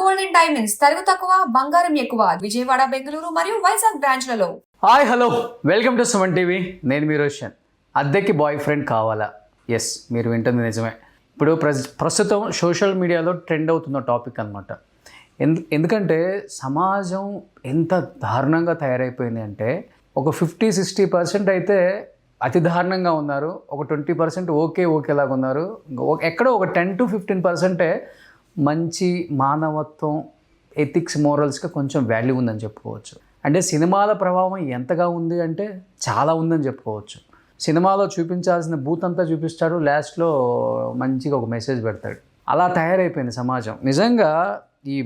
Golden diamonds తరుగు తక్కువ బంగారం ఎక్కువ విజయవాడ బెంగళూరు మరియు వైజాగ్ బ్రాంచ్లలో. Hi hello welcome to Suman TV. నేను మీ రోషన్. అద్దెకి బాయ్ ఫ్రెండ్ కావాలా? ఎస్, మీరు వింటుంది నిజమే. ఇప్పుడు ప్రస్తుతం సోషల్ మీడియాలో ట్రెండ్ అవుతున్న టాపిక్ అనమాట. ఎందుకంటే సమాజం ఎంత దారుణంగా తయారైపోయింది అంటే ఒక 50-60% అయితే అతి దారుణంగా ఉన్నారు, ఒక 20% ఓకేలాగా ఉన్నారు, ఎక్కడో ఒక 10-15% మంచి మానవత్వం, ఎథిక్స్, మోరల్స్గా కొంచెం వాల్యూ ఉందని చెప్పుకోవచ్చు. అంటే సినిమాల ప్రభావం ఎంతగా ఉంది అంటే చాలా ఉందని చెప్పుకోవచ్చు. సినిమాలో చూపించాల్సిన బూత్ అంతా చూపిస్తాడు, లాస్ట్లో మంచిగా ఒక మెసేజ్ పెడతాడు. అలా తయారైపోయింది సమాజం. నిజంగా ఈ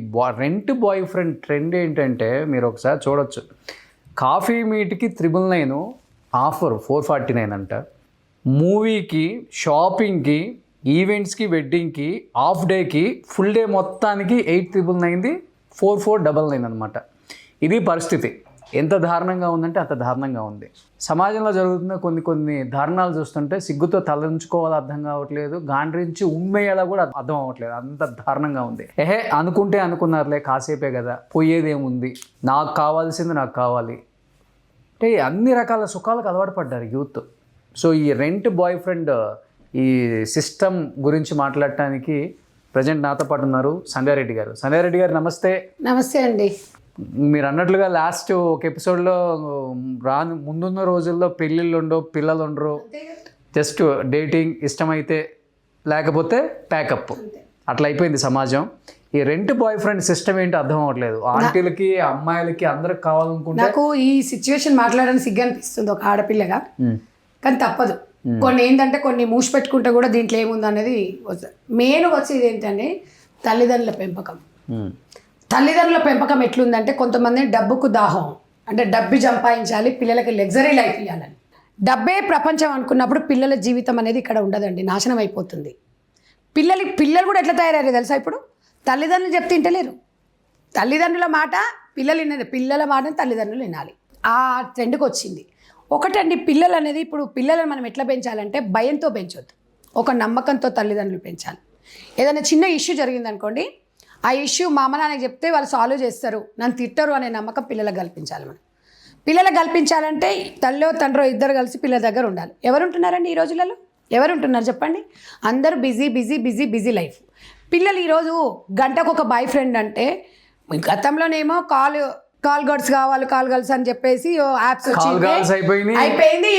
రెంట్ బాయ్ ఫ్రెండ్ ట్రెండ్ ఏంటంటే మీరు ఒకసారి చూడొచ్చు. కాఫీ మీట్కి 999 ఆఫర్ 449 అంట. మూవీకి, షాపింగ్కి, ఈవెంట్స్కి, వెడ్డింగ్కి, హాఫ్ డేకి, ఫుల్ డే మొత్తానికి 899 4499 అనమాట. ఇది పరిస్థితి. ఎంత దారుణంగా ఉందంటే అంత దారుణంగా ఉంది. సమాజంలో జరుగుతున్న కొన్ని దారుణాలు చూస్తుంటే సిగ్గుతో తలంచుకోవాలో అర్థం కావట్లేదు, గాండ్రించి ఉమ్మేయాలో కూడా అర్థం అవ్వట్లేదు. అంత దారుణంగా ఉంది. అనుకుంటే అనుకున్నారులే, కాసేపే కదా, పోయేదేముంది, నాకు కావాల్సింది నాకు కావాలి అంటే అన్ని రకాల సుఖాలకు అలవాటు పడ్డారు యూత్. సో ఈ రెంట్ బాయ్ ఫ్రెండ్ ఈ సిస్టమ్ గురించి మాట్లాడటానికి ప్రజెంట్ నాతో పాటు ఉన్నారు సంధ్యా రెడ్డి గారు. సంధ్యా రెడ్డి గారు నమస్తే. నమస్తే అండి. మీరు అన్నట్లుగా లాస్ట్ ఒక ఎపిసోడ్లో ముందున్న రోజుల్లో పెళ్ళిళ్ళు ఉండవు, పిల్లలు ఉండరు, జస్ట్ డేటింగ్, ఇష్టమైతే లేకపోతే ప్యాకప్, అట్లా అయిపోయింది సమాజం. ఈ రెంట్ బాయ్ ఫ్రెండ్ సిస్టమ్ ఏంటో అర్థం అవ్వట్లేదు. ఆంటీలకి, అమ్మాయిలకి అందరికి కావాలనుకుంటే నాకు ఈ సిచ్యువేషన్ మాట్లాడడానికి సిగ్గు అనిపిస్తుంది ఒక ఆడపిల్లగా, కానీ తప్పదు. కొన్ని ఏంటంటే కొన్ని మూసి పెట్టుకుంటే కూడా దీంట్లో ఏముంది అనేది మెయిన్ వచ్చేది ఏంటంటే తల్లిదండ్రుల పెంపకం. తల్లిదండ్రుల పెంపకం ఎట్లుందంటే కొంతమంది డబ్బుకు దాహం, అంటే డబ్బు సంపాదించాలి, పిల్లలకి లగ్జరీ లైఫ్ ఇవ్వాలని. డబ్బే ప్రపంచం అనుకున్నప్పుడు పిల్లల జీవితం అనేది ఇక్కడ ఉండదండి, నాశనం అయిపోతుంది. పిల్లలు కూడా ఎట్లా తయారయ్యారు తెలుసా? ఇప్పుడు తల్లిదండ్రులు చెప్తే తింటలేరు. తల్లిదండ్రుల మాట పిల్లలు వినాలి, పిల్లల మాట తల్లిదండ్రులు వినాలి. ఆ ట్రెండ్కి వచ్చింది. ఒకటండి, పిల్లలు అనేది ఇప్పుడు పిల్లలను మనం ఎట్లా పెంచాలంటే భయంతో పెంచొద్దు, ఒక నమ్మకంతో తల్లిదండ్రులు పెంచాలి. ఏదైనా చిన్న ఇష్యూ జరిగిందనుకోండి, ఆ ఇష్యూ మా అమ్మ నాన్నకి చెప్తే వాళ్ళు సాల్వ్ చేస్తారు, నన్ను తిట్టరు అనే నమ్మకం పిల్లలకు కల్పించాలి. మనం పిల్లలకు కల్పించాలంటే తల్లో తండ్రో ఇద్దరు కలిసి పిల్లల దగ్గర ఉండాలి. ఎవరుంటున్నారండి ఈ రోజులలో? ఎవరుంటున్నారు చెప్పండి? అందరూ బిజీ లైఫ్. పిల్లలు ఈరోజు గంటకు ఒక బాయ్ ఫ్రెండ్ అంటే, గతంలోనేమో కాల్ గర్ల్స్ కావాలి, కాల్ గర్ల్స్ అని చెప్పేసి యాప్స్ అయిపోయింది.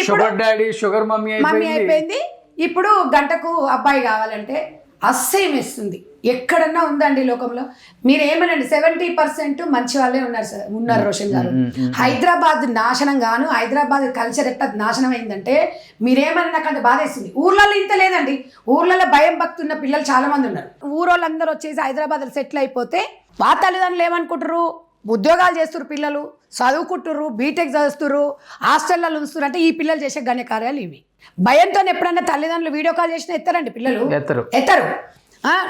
షుగర్ మమ్మీ అయిపోయింది. ఇప్పుడు గంటకు అబ్బాయి కావాలంటే అస్సహ్యం వేస్తుంది. ఎక్కడన్నా ఉందండి లోకంలో? మీరు ఏమనండి, 70% మంచి వాళ్ళే ఉన్నారు రోషన్ గారు. హైదరాబాద్ నాశనం గాను, హైదరాబాద్ కల్చర్ ఎట్లా నాశనం అయిందంటే మీరేమన్నా నాకు అంత బాధ వేస్తుంది. ఊర్లలో ఇంత లేదండి, ఊర్లలో భయం భక్తున్న పిల్లలు చాలా మంది ఉన్నారు. ఊరోళ్ళందరూ వచ్చేసి హైదరాబాద్లో సెటిల్ అయిపోతే మా తల్లిదండ్రులు ఏమనుకుంటారు? ఉద్యోగాలు చేస్తున్నారు, పిల్లలు చదువుకుంటుర్రు, బీటెక్ చదువుతున్నారు, హాస్టల్లో ఉంచుతున్నారు. అంటే ఈ పిల్లలు చేసే ఘనకార్యాలు ఇవి. భయంతో ఎప్పుడన్నా తల్లిదండ్రులు వీడియో కాల్ చేసినా ఎత్తారండి పిల్లలు, ఎత్తరు.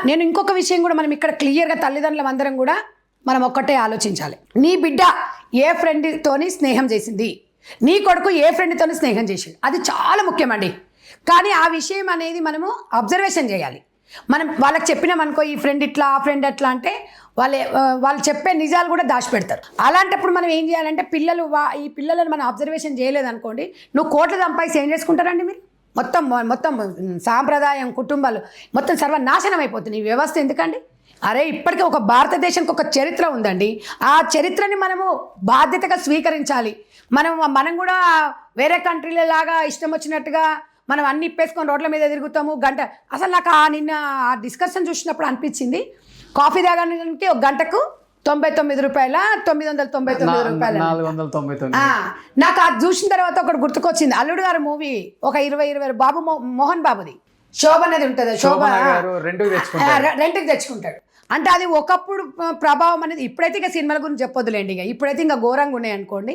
నేను ఇంకొక విషయం కూడా మనం ఇక్కడ క్లియర్గా తల్లిదండ్రులం అందరం కూడా మనం ఒక్కటే ఆలోచించాలి. నీ బిడ్డ ఏ ఫ్రెండ్తోని స్నేహం చేసింది, నీ కొడుకు ఏ ఫ్రెండ్తోని స్నేహం చేసింది, అది చాలా ముఖ్యమండి. కానీ ఆ విషయం అనేది మనము అబ్జర్వేషన్ చేయాలి. మనం వాళ్ళకి చెప్పినామనుకో, ఈ ఫ్రెండ్ ఇట్లా, ఆ ఫ్రెండ్ ఎట్లా అంటే వాళ్ళు చెప్పే నిజాలు కూడా దాచిపెడతారు. అలాంటప్పుడు మనం ఏం చేయాలంటే ఈ పిల్లలను మనం అబ్జర్వేషన్ చేయలేదనుకోండి, నువ్వు కోట్లు సంపాదించి ఏం చేసుకుంటారండి మీరు? మొత్తం సాంప్రదాయం, కుటుంబాలు మొత్తం సర్వనాశనం అయిపోతుంది. ఈ వ్యవస్థ ఎందుకండి? అరే ఇప్పటికీ ఒక భారతదేశానికి ఒక చరిత్ర ఉందండి. ఆ చరిత్రని మనము బాధ్యతగా స్వీకరించాలి. మనం కూడా వేరే కంట్రీల లాగా ఇష్టం వచ్చినట్టుగా మనం అన్ని ఇప్పేసుకొని రోడ్ల మీద తిరుగుతాము. అసలు నాకు నిన్న ఆ డిస్కషన్ చూసినప్పుడు అనిపించింది, కాఫీ తాగడానికి ఒక గంటకు 99 రూపాయల, 999 రూపాయలు. నాకు అది చూసిన తర్వాత ఒకటి గుర్తుకొచ్చింది. అల్లుడు గారు మూవీ ఒక 20 బాబు మోహన్ బాబుది, శోభ అనేది ఉంటుంది. శోభ రెంట్కి తెచ్చుకుంటాడు. అంటే అది ఒకప్పుడు ప్రభావం అనేది. ఇప్పుడైతే ఇక సినిమాల గురించి చెప్పొద్దులేండి, ఇప్పుడైతే ఇంకా ఘోరంగా ఉన్నాయి అనుకోండి.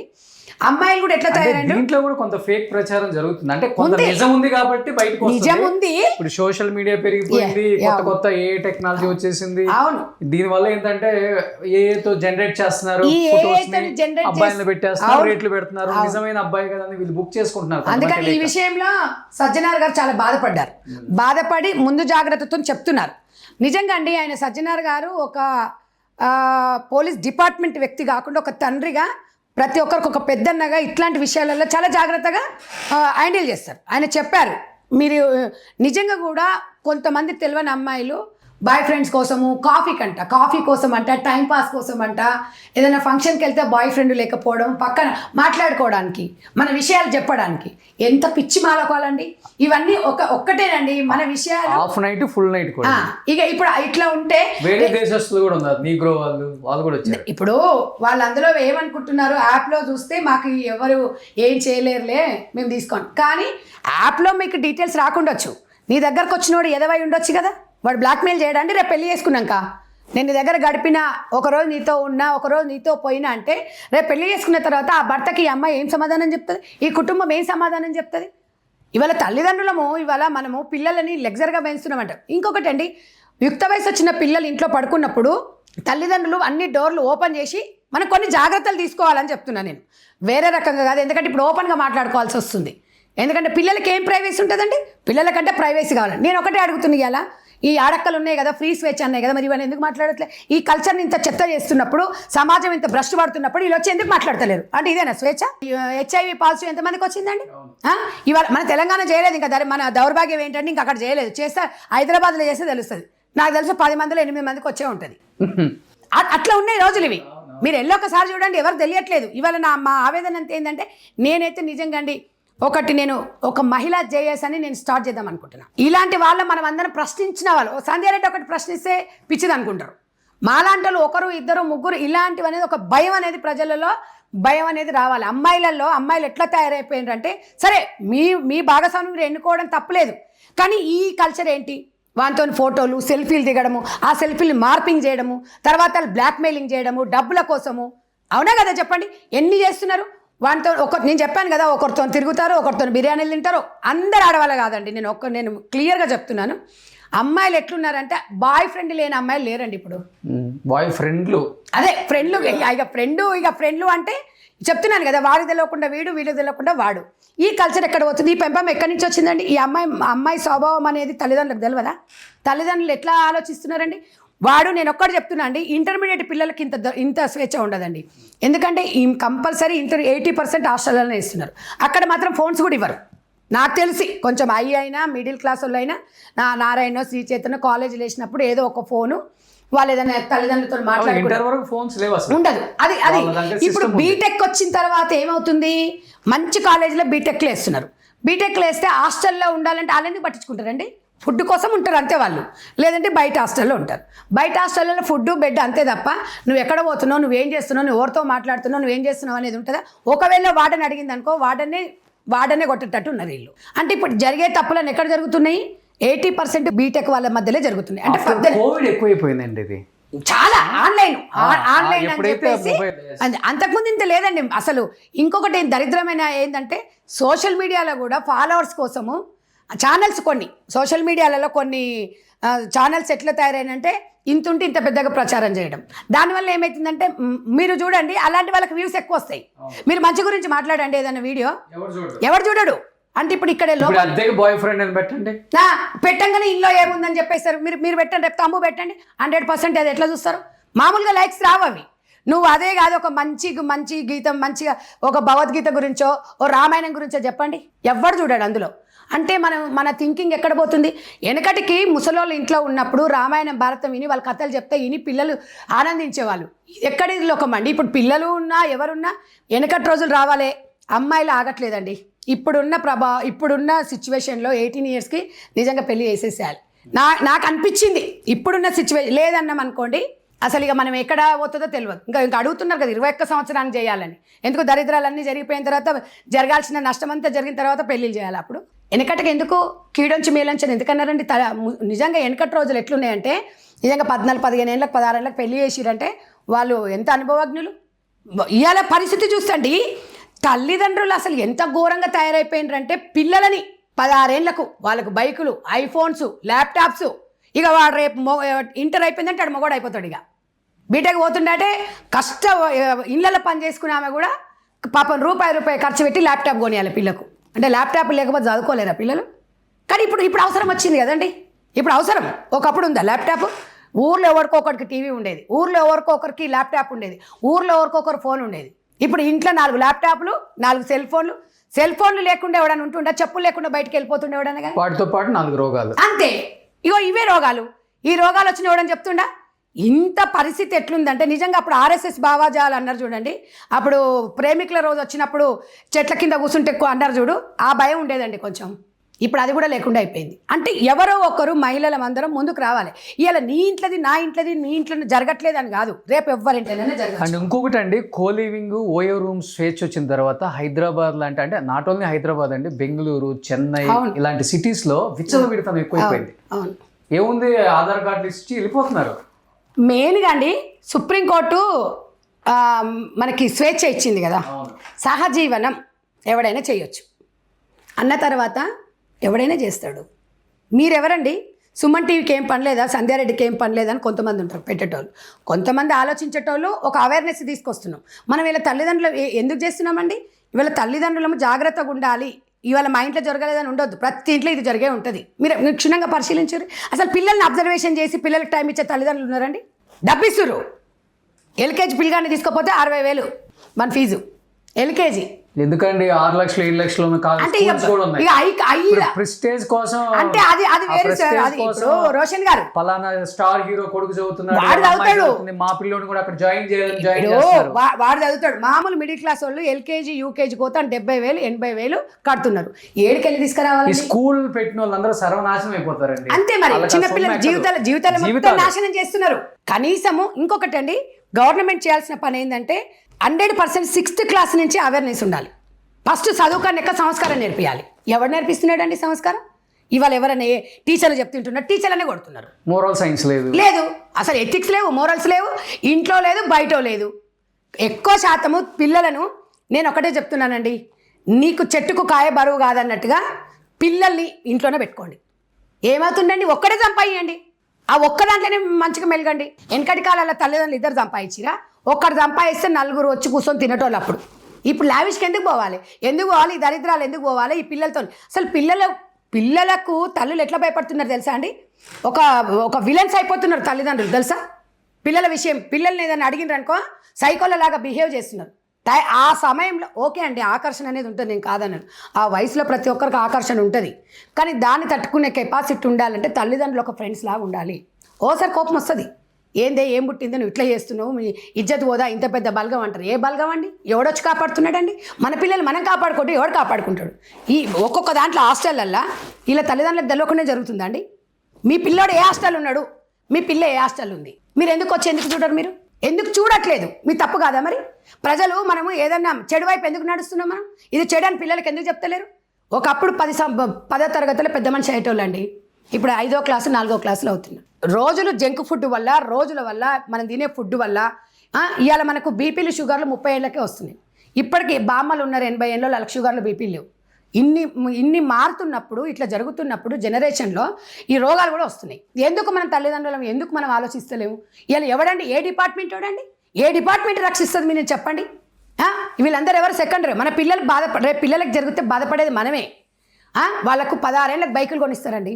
అమ్మాయిలు కూడా ఎట్లా తయారైంది, దీంట్లో కూడా కొంత ఫేక్ ప్రచారం జరుగుతుంది. అంటే కొంత నిజం ఉంది కాబట్టి బయటకు నిజం ఉంది. ఇప్పుడు సోషల్ మీడియా పెరిగిపోయింది, కొత్త ఏ టెక్నాలజీ వచ్చేసింది. అవును, దీని వల్ల ఏంటంటే ఏతో జనరేట్ చేస్తున్నారు, అబ్బాయిలను పెట్టేస్తున్నారు, రేట్లు పెడుతున్నారు, నిజమైన అబ్బాయి కదా వీళ్ళు బుక్ చేసుకుంటున్నారు. అందుకని ఈ విషయంలో సజ్జనార్ గారు చాలా బాధపడ్డారు. బాధపడి ముందు జాగ్రత్తతో చెప్తున్నారు. నిజంగా అండి, ఆయన సజ్జనార్ గారు ఒక పోలీస్ డిపార్ట్మెంట్ వ్యక్తి కాకుండా ఒక తండ్రిగా ప్రతి ఒక్కరికి ఒక పెద్దన్నగా ఇట్లాంటి విషయాలలో చాలా జాగ్రత్తగా హ్యాండిల్ చేస్తారు. ఆయన చెప్పారు, మీరు నిజంగా కూడా కొంతమంది తెలియని అమ్మాయిలు బాయ్ ఫ్రెండ్స్ కోసము కాఫీ కోసం అంట, టైం పాస్ కోసం అంట, ఏదైనా ఫంక్షన్కి వెళ్తే బాయ్ ఫ్రెండ్ లేకపోవడం, పక్కన మాట్లాడుకోవడానికి, మన విషయాలు చెప్పడానికి ఎంత పిచ్చి మాలకోవాలండి. ఇవన్నీ ఒక్కటేనండి మన విషయాలు. హాఫ్ నైట్ ఫుల్ నైట్ కూడా. ఇక ఇప్పుడు ఇట్లా ఉంటే వేరే దేశస్తులు కూడా ఉన్నారు, నీగ్రో వాళ్ళు కూడా వచ్చారు. ఇప్పుడు వాళ్ళు అందులో ఏమనుకుంటున్నారు, యాప్లో చూస్తే మాకు ఎవరు ఏం చేయలేరులే మేము తీసుకోండి, కానీ యాప్లో మీకు డీటెయిల్స్ రాకుండొచ్చు. నీ దగ్గరకు వచ్చినోడు ఎదవై ఉండొచ్చు కదా, వాడు బ్లాక్మెయిల్ చేయడానికి రేపు పెళ్లి చేసుకున్నాక నేను నీ దగ్గర గడిపిన ఒకరోజు నీతో ఉన్నా ఒకరోజు నీతో పోయినా అంటే రేపు పెళ్లి చేసుకున్న తర్వాత ఆ భర్తకి ఈ అమ్మాయి ఏం సమాధానం చెప్తుంది, ఈ కుటుంబం ఏం సమాధానం చెప్తుంది? ఇవాళ తల్లిదండ్రులము ఇవాళ మనము పిల్లలని లెగ్జర్గా పెంచుతున్నామంట. ఇంకొకటి అండి, యుక్త వయసు వచ్చిన పిల్లలు ఇంట్లో పడుకున్నప్పుడు తల్లిదండ్రులు అన్ని డోర్లు ఓపెన్ చేసి మనం కొన్ని జాగ్రత్తలు తీసుకోవాలని చెప్తున్నాను నేను, వేరే రకంగా కాదు. ఎందుకంటే ఇప్పుడు ఓపెన్గా మాట్లాడుకోవాల్సి వస్తుంది. ఎందుకంటే పిల్లలకి ఏం ప్రైవసీ ఉంటుందండి, పిల్లలకంటే ప్రైవసీ కావాలండి. నేను ఒకటే అడుగుతుంది, ఇలా ఈ ఆడక్కలు ఉన్నాయి కదా, ఫ్రీ స్వేచ్ఛ అన్నాయి కదా, మరి ఇవన్నీ ఎందుకు మాట్లాడట్లే? ఈ కల్చర్ని ఇంత చెత్త చేస్తున్నప్పుడు, సమాజం ఇంత భ్రష్టు పడుతున్నప్పుడు వీళ్ళు వచ్చి ఎందుకు మాట్లాడతలేరు? అంటే ఇదేనా స్వేచ్ఛ? HIV పాజిటివ్ ఎంతమందికి వచ్చిందండి? ఇవాళ మన తెలంగాణ చేయలేదు, ఇంకా మన దౌర్భాగ్యం ఏంటంటే ఇంకా అక్కడ చేయలేదు. చేస్తే హైదరాబాద్లో చేస్తే తెలుస్తుంది. నాకు తెలుసు 10 మందిలో 8 మందికి వచ్చే ఉంటుంది. అట్లా ఉన్నాయి రోజులు ఇవి. మీరు ఒకసారి చూడండి, ఎవరు తెలియట్లేదు. ఇవాళ మా ఆవేదన అంత ఏంటంటే, నేనైతే నిజంగా అండి నేను ఒక మహిళా జేఎస్ అని నేను స్టార్ట్ చేద్దాం అనుకుంటున్నాను. ఇలాంటి వాళ్ళు మనం అందరం ప్రశ్నించిన వాళ్ళు, సంధ్య రెడ్డి ఒకటి ప్రశ్నిస్తే పిచ్చిది అనుకుంటారు. మాలాంటి వాళ్ళు ఒకరు ఇద్దరు ముగ్గురు ఇలాంటివి అనేది ఒక భయం అనేది ప్రజలలో భయం అనేది రావాలి. అమ్మాయిలు ఎట్లా తయారైపోయినారంటే, సరే మీ భాగస్వామిని మీరు ఎన్నుకోవడం తప్పులేదు, కానీ ఈ కల్చర్ ఏంటి? వాటితో ఫోటోలు సెల్ఫీలు దిగడము, ఆ సెల్ఫీలు మార్పింగ్ చేయడము, తర్వాత బ్లాక్మెయిలింగ్ చేయడము డబ్బుల కోసము. అవునా కదా చెప్పండి, ఎన్ని చేస్తున్నారు? వాటితో నేను చెప్పాను కదా, ఒకరితో తిరుగుతారు, ఒకరితో బిర్యానీలు తింటారు. అందరు ఆడవాళ్ళు కాదండి, నేను క్లియర్గా చెప్తున్నాను. అమ్మాయిలు ఎట్లున్నారంటే బాయ్ ఫ్రెండ్ లేని అమ్మాయిలు లేరండి ఇప్పుడు. బాయ్ ఫ్రెండ్లు అదే ఫ్రెండ్లు, ఇక ఫ్రెండ్లు అంటే చెప్తున్నాను కదా, వాడికి తెలియకుండా వీడికి తెలియకుండా వాడు. ఈ కల్చర్ ఎక్కడ పోతుంది? ఈ పెంపం ఎక్కడి నుంచి వచ్చిందండి? ఈ అమ్మాయి స్వభావం అనేది తల్లిదండ్రులకు తెలియదా? తల్లిదండ్రులు ఎట్లా ఆలోచిస్తున్నారండి? నేను ఒక్కటి చెప్తున్నా అండి, ఇంటర్మీడియట్ పిల్లలకి ఇంత స్వేచ్ఛ ఉండదండి. ఎందుకంటే కంపల్సరీ 80% హాస్టల్లోనే ఇస్తున్నారు. అక్కడ మాత్రం ఫోన్స్ కూడా ఇవ్వరు. నాకు తెలిసి కొంచెం అయినా మిడిల్ క్లాస్ వాళ్ళు అయినా నారాయణ శ్రీ చైతన్య కాలేజీలో వేసినప్పుడు ఏదో ఒక ఫోను వాళ్ళు ఏదైనా తల్లిదండ్రులతో మాట్లాడుకుంటారు, ఉండదు. అది ఇప్పుడు బీటెక్ వచ్చిన తర్వాత ఏమవుతుంది, మంచి కాలేజీలో బీటెక్లో వేస్తున్నారు. బీటెక్లో వేస్తే హాస్టల్లో ఉండాలంటే వాళ్ళని పట్టించుకుంటారండి, ఫుడ్ కోసం ఉంటారు అంతే వాళ్ళు, లేదంటే బయట హాస్టల్లో ఉంటారు. బయట హాస్టల్లో ఫుడ్ బెడ్ అంతే తప్ప నువ్వు ఎక్కడ పోతున్నావు, నువ్వేం చేస్తున్నావు, నువ్వు ఎవరితో మాట్లాడుతున్నావు, నువ్వేం చేస్తున్నావు అనేది ఉంటుందా? ఒకవేళ వాడని అడిగింది అనుకో, వాడనే కొట్టేటట్టు ఉన్నారు వీళ్ళు. అంటే ఇప్పుడు జరిగే తప్పులను ఎక్కడ జరుగుతున్నాయి? 80% బీటెక్ వాళ్ళ మధ్యలో జరుగుతున్నాయి. అంటే కోవిడ్ ఎక్కువైపోయిందండి, ఇది చాలా ఆన్లైన్ అని చెప్పేసి. అంతకుముందు ఇంత లేదండి అసలు. ఇంకొకటి దరిద్రమైన ఏంటంటే, సోషల్ మీడియాలో కూడా ఫాలోవర్స్ కోసము ఛానల్స్, సోషల్ మీడియాలలో కొన్ని ఛానల్స్ ఎట్లా తయారైనంటే ఇంతుంటే ఇంత పెద్దగా ప్రచారం చేయడం. దానివల్ల ఏమవుతుందంటే, మీరు చూడండి అలాంటి వాళ్ళకి వ్యూస్ ఎక్కువ వస్తాయి. మీరు మంచి గురించి మాట్లాడండి ఏదైనా వీడియో, ఎవరు చూడడు. అంటే ఇప్పుడు ఇక్కడ బాయ్ ఫ్రెండ్ అని పెట్టంగానే ఇంట్లో ఏముందని చెప్పేస్తారు. మీరు పెట్టండి, రేపు తమ్ము పెట్టండి, 100% అది ఎట్లా చూస్తారు? మామూలుగా లైక్స్ రావు అవి. నువ్వు అదే కాదు, ఒక మంచి గీతం, మంచిగా ఒక భగవద్గీత గురించో ఓ రామాయణం గురించో చెప్పండి, ఎవ్వరు చూడాడు అందులో. అంటే మన థింకింగ్ ఎక్కడ పోతుంది? వెనకటికి ముసలోళ్ళు ఇంట్లో ఉన్నప్పుడు రామాయణం భారతం విని వాళ్ళ కథలు చెప్తే విని పిల్లలు ఆనందించేవాళ్ళు. ఎక్కడి లోకం అండి ఇప్పుడు? పిల్లలు ఉన్నా ఎవరున్నా వెనకటి రోజులు రావాలే, అమ్మాయిలు ఆగట్లేదండి. ఇప్పుడున్న సిచ్యువేషన్లో 18 yearsకి నిజంగా పెళ్లి చేసేసేయాలి. నాకు అనిపించింది. ఇప్పుడున్న సిచ్యువేషన్ లేదన్నాం అనుకోండి, అసలు ఇక మనం ఎక్కడ పోతుందో తెలియదు. ఇంకా అడుగుతున్నారు కదా 21 సంవత్సరానికి చేయాలని. ఎందుకు? దరిద్రాలన్నీ జరిగిపోయిన తర్వాత, జరగాల్సిన నష్టం అంతా జరిగిన తర్వాత పెళ్ళిళ్ళు చేయాలి. అప్పుడు వెనకటికి ఎందుకు కీడొంచి మేలంచని ఎందుకన్నారండి? నిజంగా వెనకటి రోజులు ఎట్లున్నాయంటే, నిజంగా 14, 15 ఏళ్ళకి 16 ఏళ్ళకి పెళ్లి చేసిరంటే వాళ్ళు ఎంత అనుభవజ్ఞులు. ఇవాళ పరిస్థితి చూస్తండి, తల్లిదండ్రులు అసలు ఎంత ఘోరంగా తయారైపోయినారంటే, పిల్లలని 16 ఏళ్లకు వాళ్ళకు బైకులు, ఐఫోన్స్, ల్యాప్టాప్స్. ఇక వాడు రేపు ఇంటర్ అయిపోయిందంటే వాడు మొగోడు అయిపోతాడు. ఇక బీటెక్ పోతుండే ఇళ్ళలో పని చేసుకునే ఆమె కూడా పాపం రూపాయి ఖర్చు పెట్టి ల్యాప్టాప్ కొనియాలి పిల్లకు. అంటే ల్యాప్టాప్ లేకపోతే చదువుకోలేరా పిల్లలు? కానీ ఇప్పుడు అవసరం వచ్చింది కదండి. ఇప్పుడు అవసరం. ఒకప్పుడు ఉందా ల్యాప్టాప్? ఊర్లో ఎవరికొకరికి టీవీ ఉండేది, ఊర్లో ఎవరికొకరికి ల్యాప్టాప్ ఉండేది, ఊర్లో ఎవరికొకరు ఫోన్ ఉండేది. ఇప్పుడు ఇంట్లో 4 ల్యాప్టాప్లు, 4 సెల్ ఫోన్లు లేకుండా ఎవడన్నా ఉంటుండే, చెప్పులు లేకుండా బయటకు వెళ్ళిపోతుండే ఎవడన్నా కానీ. వాటితో పాటు 4 రోగాలు అంతే. ఇగో ఇవే రోగాలు. ఈ రోగాలు వచ్చిన ఎవడని చెప్తుండా. ఇంత పరిస్థితి ఎట్లుందంటే నిజంగా అప్పుడు ఆర్ఎస్ఎస్ భావాజాలు అన్నారు చూడండి, అప్పుడు ప్రేమికుల రోజు వచ్చినప్పుడు చెట్ల కింద కూర్చుంటే ఎక్కువ అన్నారు చూడు, ఆ భయం ఉండేదండి కొంచెం. ఇప్పుడు అది కూడా లేకుండా అయిపోయింది. అంటే ఎవరో ఒకరు మహిళలం అందరం ముందుకు రావాలి. ఇవాళ నీ ఇంట్లోది నా ఇంట్లోది మీ ఇంట్లో జరగట్లేదు అని కాదు, రేపు ఎవరింటైనా జరగదు. అండ్ ఇంకొకటి అండి, కోలివింగ్ ఓయో రూమ్ స్వేచ్ఛ వచ్చిన తర్వాత హైదరాబాద్ లాంటి, అంటే నాట్ ఓన్లీ హైదరాబాద్ అండి, బెంగళూరు, చెన్నై ఇలాంటి సిటీస్లో విచ్చలవిడితనం ఎక్కువైపోయింది. అవును, ఏముంది, ఆధార్ కార్డులు ఇచ్చి వెళ్ళిపోతున్నారు. మెయిన్గా అండి సుప్రీంకోర్టు మనకి స్వేచ్ఛ ఇచ్చింది కదా, సహజీవనం ఎవడైనా చేయొచ్చు అన్న తర్వాత ఎవడైనా చేస్తాడు. మీరెవరండి? సుమన్ టీవీకి ఏం పని లేదా, సంధ్యారెడ్డికి ఏం పని లేదని కొంతమంది ఉంటారు పెట్టేటోళ్ళు. కొంతమంది ఆలోచించేటోళ్ళు ఒక అవేర్నెస్ తీసుకొస్తున్నాం. మనం వీళ్ళ తల్లిదండ్రులు ఎందుకు చేస్తున్నామండి? ఇవాళ తల్లిదండ్రులము జాగ్రత్తగా ఉండాలి. ఇవాళ మా ఇంట్లో జరగలేదని ఉండొద్దు, ప్రతి ఇంట్లో ఇది జరిగే ఉంటుంది. మీరు క్షుణ్ణంగా పరిశీలించారు. అసలు పిల్లల్ని అబ్జర్వేషన్ చేసి పిల్లలకి టైం ఇచ్చే తల్లిదండ్రులు ఉన్నారండి? డబ్బిస్తురు. ఎల్కేజీ పిల్లగాన్ని తీసుకోపోతే 60,000 మన ఫీజు ఎల్కేజీ. ఎందుకండి 6 లక్షలు 7 లక్షలు అంటే ప్రెస్టేజ్ కోసం, అంటే అది వేరు సార్. అది ఇప్పుడు రోషన్ గారు పలానా స్టార్ హీరో కొడుకు చదువుతున్నాడు, వాడు చదువుతాడు, మా పిల్లోని కూడా అక్కడ జాయిన్ వాడు చదువుతాడు. మామూలు మిడిల్ క్లాస్ వాళ్ళు ఎల్కేజీ యూకేజీ పోతే 70,000 80,000 కడుతున్నారు. ఏడుకెళ్ళి తీసుకురావాలి? స్కూల్ పెట్టిన వాళ్ళందరూ సర్వనాశనం అయిపోతారండి. అంతే మరి. చిన్నపిల్లల జీవితాలు మొత్తం నాశనం చేస్తున్నారు. కనీసము ఇంకొకటి అండి, గవర్నమెంట్ చేయాల్సిన పని ఏంటంటే 100% 6th క్లాస్ నుంచి అవేర్నెస్ ఉండాలి. ఫస్ట్ చదువుకాన్ని ఎక్క సంస్కారం నేర్పియాలి. ఎవరు నేర్పిస్తున్నాడండి సంస్కారం? ఇవాళ ఎవరైనా టీచర్లు చెప్తుంటున్నారు, టీచర్లనే కొడుతున్నారు. మోరల్ సైన్స్ లేదు, అసలు ఎథిక్స్ లేవు, మోరల్స్ లేవు, ఇంట్లో లేదు, బయట లేదు. ఎక్కువ శాతము పిల్లలను నేను ఒకటే చెప్తున్నానండి, నీకు చెట్టుకు కాయ బరువు కాదన్నట్టుగా పిల్లల్ని ఇంట్లోనే పెట్టుకోండి. ఏమవుతుందండి? ఒక్కడే సంపాదించండి, ఆ ఒక్క దాంట్లోనే మంచిగా మెలగండి. వెనకటి కాలాల తల్లిదండ్రులు 2 సంపాదించిరా, ఒక్కడు సంపాదిస్తే 4 వచ్చి కూర్చొని తినటోళ్ళు. అప్పుడు ఇప్పుడు లావిష్కి ఎందుకు పోవాలి? ఈ దరిద్రాలు ఎందుకు పోవాలి ఈ పిల్లలతో? అసలు పిల్లలకు తల్లులు ఎట్లా భయపడుతున్నారు తెలుసా అండి? ఒక విలన్స్ అయిపోతున్నారు తల్లిదండ్రులు తెలుసా? పిల్లల విషయం, పిల్లల్ని ఏదైనా అడిగినారనుకో సైకోలలాగా బిహేవ్ చేస్తున్నారు. ఆ సమయంలో ఓకే అండి, ఆకర్షణ అనేది ఉంటుంది, నేను కాదన్నాను. ఆ వయసులో ప్రతి ఒక్కరికి ఆకర్షణ ఉంటుంది, కానీ దాన్ని తట్టుకునే కెపాసిటీ ఉండాలంటే తల్లిదండ్రులు ఒక ఫ్రెండ్స్ లాగా ఉండాలి. ఓసారి కోపం వస్తుంది, ఏం పుట్టిందో నువ్వు ఇట్లా చేస్తున్నావు, మీ ఇజ్జత్ పోదా, ఇంత పెద్ద బలగం అంటారు. ఏ బలగం అండి? ఎవడొచ్చి కాపాడుతున్నాడండి? మన పిల్లలు మనం కాపాడుకుంటే ఎవడు కాపాడుకుంటాడు? ఈ ఒక్కొక్క దాంట్లో హాస్టల్లల్లా ఇలా తల్లిదండ్రులకు తెలియకుండా జరుగుతుందా అండి? మీ పిల్లోడు ఏ హాస్టల్ ఉన్నాడు, మీ పిల్ల ఏ హాస్టల్ ఉంది, మీరు ఎందుకు వచ్చి ఎందుకు చూడరు? మీరు ఎందుకు చూడట్లేదు? మీ తప్పు కాదా మరి? ప్రజలు మనము ఏదన్నా చెడు వైపు ఎందుకు నడుస్తున్నాం? మనం ఇది చెడు అని పిల్లలకి ఎందుకు చెప్తలేరు? ఒకప్పుడు 10వ తరగతిలో పెద్ద మనిషి అయ్యేటోళ్ళండి, ఇప్పుడు 5వ క్లాసు 4వ క్లాసులో అవుతున్నారు. రోజులు జంక్ ఫుడ్ వల్ల, రోజుల వల్ల, మనం తినే ఫుడ్ వల్ల ఇవాళ మనకు బీపీలు షుగర్లు 30 ఏళ్ళకే వస్తున్నాయి. ఇప్పటికీ బామ్మలు ఉన్నారు 80 ఏళ్ళలో, వాళ్ళకి షుగర్లు బీపీలు లేవు. ఇన్ని మారుతున్నప్పుడు, ఇట్లా జరుగుతున్నప్పుడు జనరేషన్లో ఈ రోగాలు కూడా వస్తున్నాయి. ఎందుకు మనం తల్లిదండ్రులం ఎందుకు మనం ఆలోచిస్తలేము? ఇలా ఎవడండి? ఏ డిపార్ట్మెంట్ వాడండి? ఏ డిపార్ట్మెంట్ రక్షిస్తుంది మీరు చెప్పండి? వీళ్ళందరూ ఎవరు సెకండరీ? మన పిల్లలు రేపు పిల్లలకు జరిగితే బాధపడేది మనమే. వాళ్ళకు 16 ఏళ్ళకి బైకులు కొనిస్తారండి.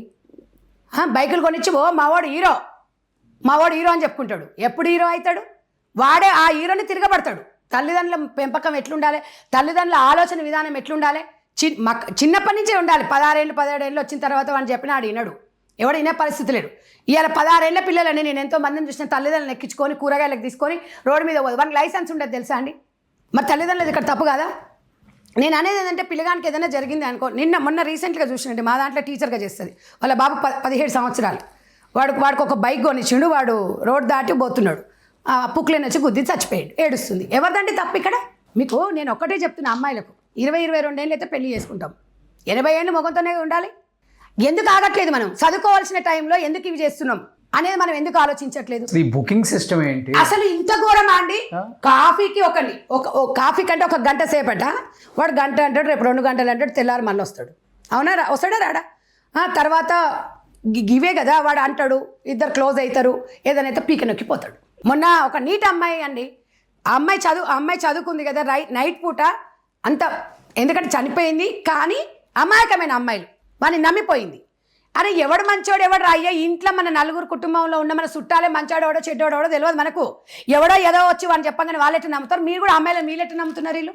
బైకులు కొనిచ్చి మావాడు హీరో అని చెప్పుకుంటాడు. ఎప్పుడు హీరో అవుతాడు? వాడే ఆ హీరోని తిరగబడతాడు. తల్లిదండ్రుల పెంపకం ఎట్లుండాలి, తల్లిదండ్రుల ఆలోచన విధానం ఎట్లుండాలి? చిన్నప్పటి నుంచే ఉండాలి. 16 ఏళ్ళు 17 ఏళ్ళు వచ్చిన తర్వాత వాడిని చెప్పినా ఆడు వినడు, ఎవడు వినే పరిస్థితి లేడు. ఇవాళ 16 ఏళ్ళ పిల్లలని నేను ఎంతో మందిని చూసిన తల్లిదండ్రులను ఎక్కించుకొని కూరగాయలకు తీసుకొని రోడ్డు మీద పోదు. వానికి లైసెన్స్ ఉండదు తెలుసా అండి? మరి తల్లిదండ్రులు ఇక్కడ తప్పు కదా? నేను అనేది ఏంటంటే పిల్లగానికి ఏదైనా జరిగింది అనుకో, మొన్న రీసెంట్గా చూసినండి, మా దాంట్లో టీచర్గా చేస్తుంది. వాళ్ళ బాబు 17 సంవత్సరాలు. వాడికి ఒక బైక్ కొనిచ్చిండు, వాడు రోడ్ దాటి పోతున్నాడు, పుక్లేని వచ్చి గుద్ది చచ్చిపోయాడు, ఏడుస్తుంది. ఎవరిదండి తప్పు ఇక్కడ? మీకు నేను ఒక్కటే చెప్తున్నా, అమ్మాయిలకు 20-22 ఏళ్ళు అయితే పెళ్లి చేసుకుంటాం, 80 ఏళ్ళు మొగంతోనే ఉండాలి. ఎందుకు ఆగట్లేదు? మనం చదువుకోవాల్సిన టైంలో ఎందుకు ఇవి చేస్తున్నాం అనేది మనం ఎందుకు ఆలోచించట్లేదు? ఈ బుకింగ్ సిస్టమ్ ఏంటి అసలు? ఇంత ఘోరమా అండి? కాఫీకి కాఫీ కంటే 1 గంట సేపట, వాడు గంట అంటాడు, రేపు 2 గంటలు అంటాడు, తెల్లారి మళ్ళీ వస్తాడు. అవునా? వస్తాడా రాడా? తర్వాత ఇవే కదా వాడు అంటాడు, ఇద్దరు క్లోజ్ అవుతారు, ఏదైనా పీక నొక్కిపోతాడు. మొన్న ఒక నీట్ అమ్మాయి అండి, ఆ అమ్మాయి చదువుకుంది కదా నైట్ పూట అంత, ఎందుకంటే చనిపోయింది, కానీ అమాయకమైన అమ్మాయిలు వాడిని నమ్మిపోయింది. అరే ఎవడు మంచోడు ఎవడు రాయ్యా ఇంట్లో మన నలుగురు కుటుంబంలో ఉన్న మన చుట్టాలే మంచోడెవడో చెడ్డోడెవడో తెలియదు మనకు. ఎవడో ఏదో వచ్చి వాళ్ళు చెప్పగానే వాళ్ళు ఎట్లా నమ్ముతారు, మీరు కూడా అమ్మాయిలు మీరు ఎట్లా నమ్ముతున్నారు? వీళ్ళు